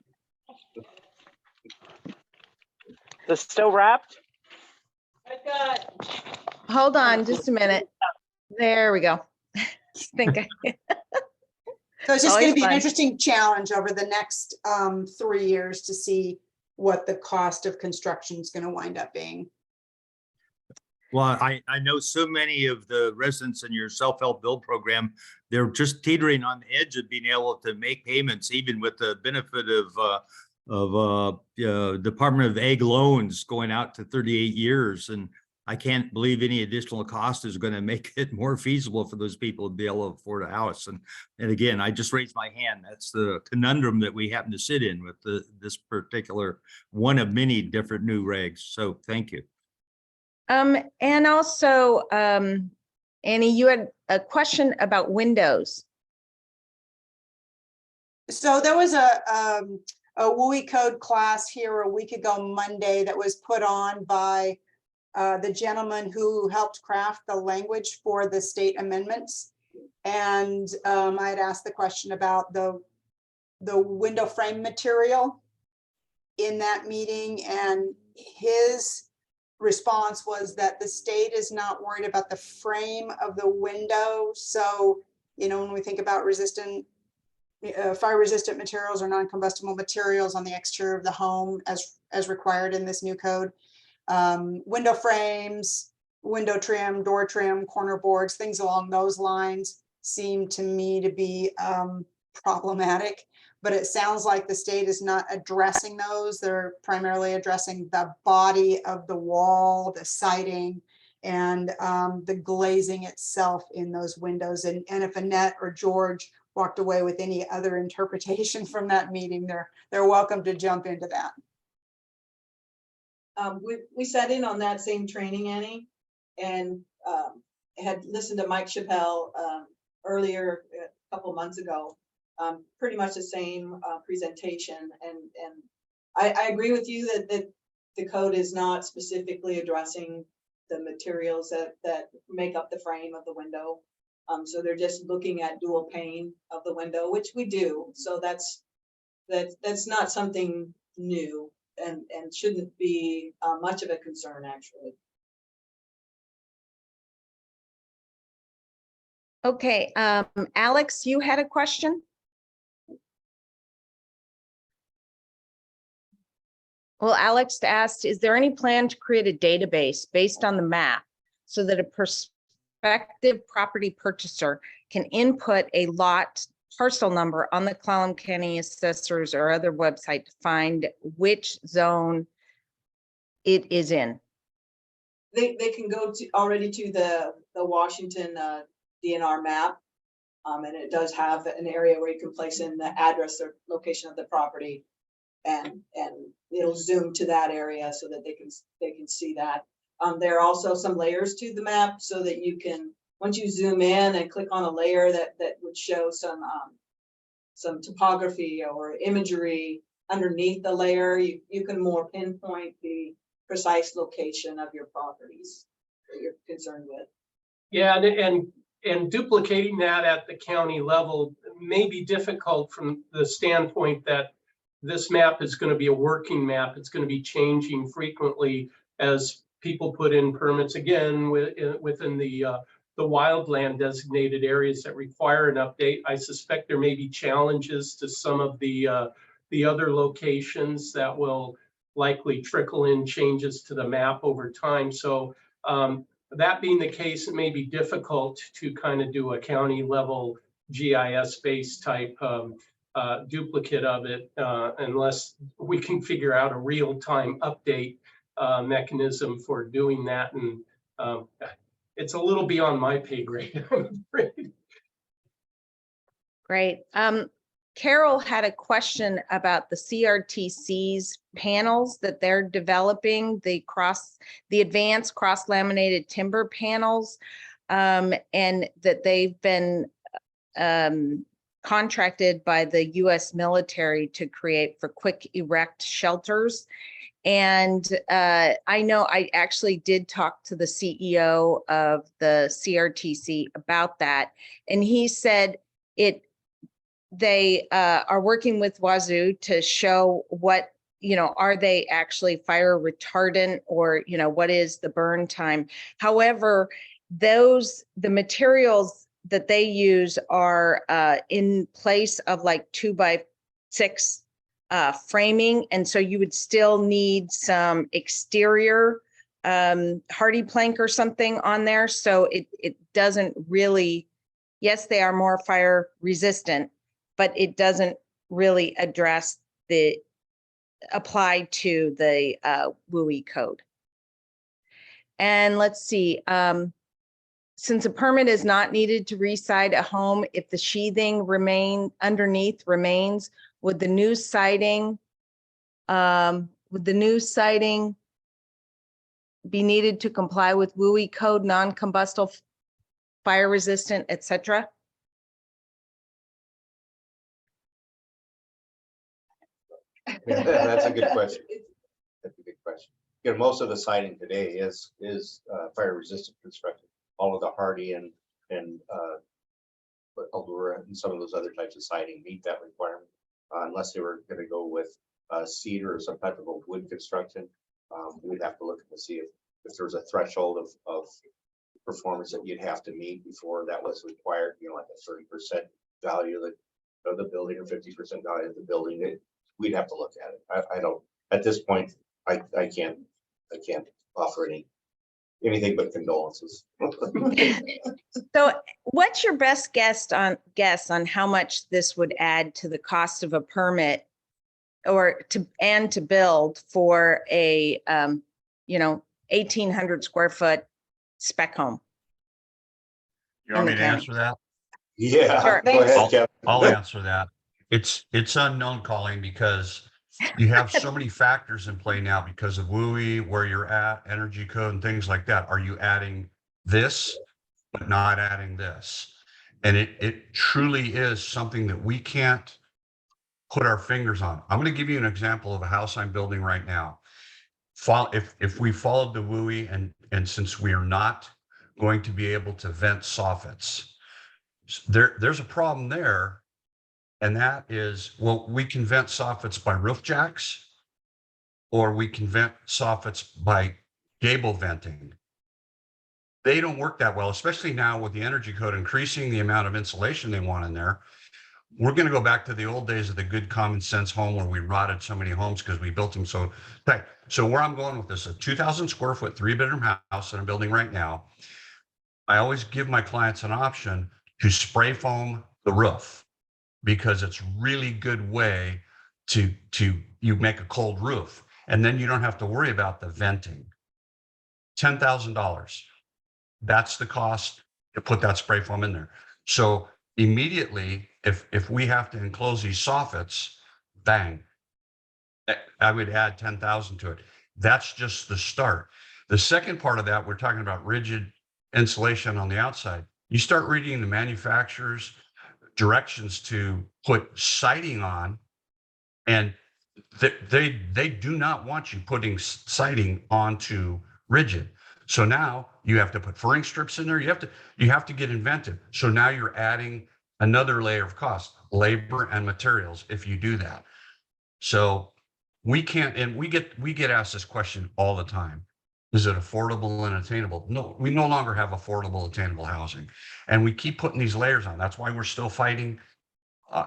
Is it still wrapped? Hold on just a minute. There we go. So it's just going to be an interesting challenge over the next 3 years to see what the cost of construction is going to wind up being. Well, I know so many of the residents in your self-help build program, they're just teetering on the edge of being able to make payments, even with the benefit of Department of Ag loans going out to 38 years. And I can't believe any additional cost is going to make it more feasible for those people to be able to afford a house. And again, I just raised my hand. That's the conundrum that we happen to sit in with this particular one of many different new regs. So thank you. And also, Annie, you had a question about windows. So there was a WUI code class here a week ago Monday that was put on by the gentleman who helped craft the language for the state amendments. And I had asked the question about the window frame material in that meeting, and his response was that the state is not worried about the frame of the window. So, you know, when we think about resistant, fire resistant materials or non-combustible materials on the exterior of the home as required in this new code, window frames, window trim, door trim, corner boards, things along those lines seem to me to be problematic. But it sounds like the state is not addressing those. They're primarily addressing the body of the wall, the siding, and the glazing itself in those windows. And if Annette or George walked away with any other interpretation from that meeting, they're welcome to jump into that. We sat in on that same training, Annie, and had listened to Mike Chappelle earlier, a couple months ago. Pretty much the same presentation, and I agree with you that the code is not specifically addressing the materials that make up the frame of the window. So they're just looking at dual pane of the window, which we do. So that's not something new, and shouldn't be much of a concern, actually. Okay, Alex, you had a question? Well, Alex asked, is there any plan to create a database based on the map so that a prospective property purchaser can input a lot parcel number on the Clallam County Assessors or other website to find which zone it is in? They can go to already to the Washington DNR map, and it does have an area where you can place in the address or location of the property, and it'll zoom to that area so that they can see that. There are also some layers to the map so that you can, once you zoom in and click on a layer that would show some topography or imagery underneath the layer, you can more pinpoint the precise location of your properties that you're concerned with. Yeah, and duplicating that at the county level may be difficult from the standpoint that this map is going to be a working map. It's going to be changing frequently as people put in permits, again, within the wildland designated areas that require an update. I suspect there may be challenges to some of the other locations that will likely trickle in changes to the map over time. So that being the case, it may be difficult to kind of do a county level GIS based type duplicate of it unless we can figure out a real-time update mechanism for doing that. And it's a little beyond my pay grade, I'm afraid. Great. Carol had a question about the CRTC's panels that they're developing, the advanced cross-laminated timber panels, and that they've been contracted by the US military to create for quick erect shelters. And I know I actually did talk to the CEO of the CRTC about that. And he said they are working with Wazoo to show what, are they actually fire retardant, or, what is the burn time? However, the materials that they use are in place of like 2x6 framing. And so you would still need some exterior hardy plank or something on there. So it doesn't really, yes, they are more fire resistant, but it doesn't really apply to the WUI code. And let's see, since a permit is not needed to reside a home, if the sheathing underneath remains, would the new siding be needed to comply with WUI code, non-combustible, fire resistant, etc.? That's a good question. That's a good question. most of the siding today is fire resistant construction. All of the hardy and Eldora and some of those other types of siding meet that requirement, unless they were going to go with cedar or some type of a wood construction. We'd have to look to see if there was a threshold of performance that you'd have to meet before that was required. Like a 30% value of the building or 50% value of the building. We'd have to look at it. I don't at this point. I can't offer anything but condolences. So what's your best guess on how much this would add to the cost of a permit or to build for a 1,800 square foot spec home? You want me in to the county? answer that? Yeah, Sure. go ahead, Kevin. I'll answer that. It's unknown, Colleen, because you have so many factors in play now because of WUI, where you're at, energy code and things like that. Are you adding this, but not adding this? And it truly is something that we can't put our fingers on. I'm going to give you an example of a house I'm building right now. If we followed the WUI and since we are not going to be able to vent soffits, there's a problem there. And that is, well, we can vent soffits by roof jacks, or we can vent soffits by gable venting. They don't work that well, especially now with the energy code increasing the amount of insulation they want in there. We're going to go back to the old days of the good common sense home where we rotted so many homes because we built them so tight. So where I'm going with this, a 2,000 square foot, 3-bedroom house that I'm building right now, I always give my clients an option to spray foam the roof, because it's really good way to you make a cold roof, and then you don't have to worry about the venting. $10,000. That's the cost to put that spray foam in there. So immediately, if we have to enclose these soffits, bang, I would add 10,000 to it. That's just the start. The second part of that, we're talking about rigid insulation on the outside. You start reading the manufacturer's directions to put siding on, and they do not want you putting siding onto rigid. So now you have to put furring strips in there. You have to get inventive. So now you're adding another layer of cost, labor and materials, if you do that. So we can't, and we get asked this question all the time. Is it affordable and attainable? No, we no longer have affordable, attainable housing. And we keep putting these layers on. That's why we're still fighting,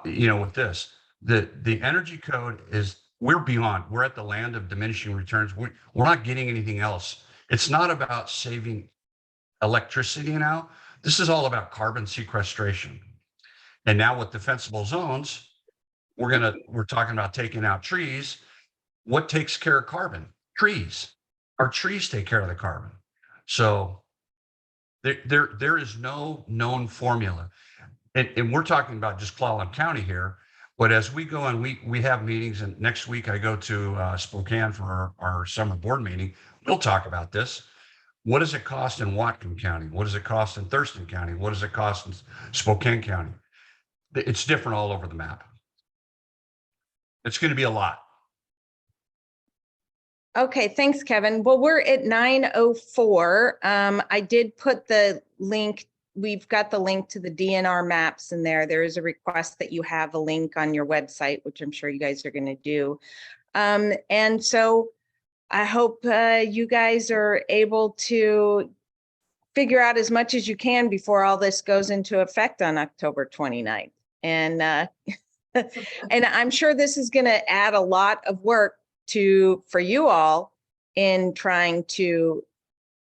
with this. The energy code is, we're at the land of diminishing returns. We're not getting anything else. It's not about saving electricity now. This is all about carbon sequestration. And now with defensible zones, we're talking about taking out trees. What takes care of carbon? Trees. Our trees take care of the carbon. So there is no known formula. And we're talking about just Clallam County here. But as we go and we have meetings, and next week I go to Spokane for our summer board meeting, we'll talk about this. What does it cost in Whatcom County? What does it cost in Thurston County? What does it cost in Spokane County? It's different all over the map. It's going to be a lot. Okay, thanks, Kevin. Well, we're at 9:04. I did put the link. We've got the link to the DNR maps in there. There is a request that you have a link on your website, which I'm sure you guys are going to do. And so I hope you guys are able to figure out as much as you can before all this goes into effect on October 29th. And and I'm sure this is going to add a lot of work for you all in trying to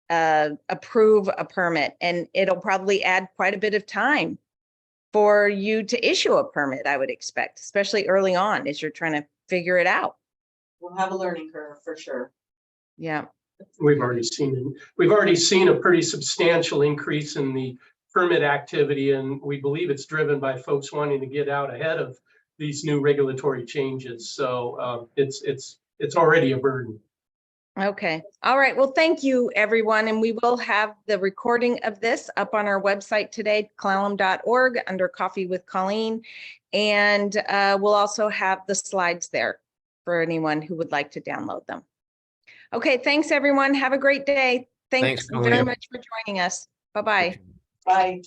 approve a permit, and it'll probably add quite a bit of time for you to issue a permit, I would expect, especially early on as you're trying to figure it out. We'll have a learning curve for sure. Yeah. We've already seen a pretty substantial increase in the permit activity, and we believe it's driven by folks wanting to get out ahead of these new regulatory changes. So it's already a burden. Okay. All right. Well, thank you, everyone. And we will have the recording of this up on our website today, clallam.org, under Coffee with Colleen. And we'll also have the slides there for anyone who would like to download them. Okay, thanks, everyone. Have a great day. Thanks Thanks, very Colleen. much for joining us. Bye-bye. Bye.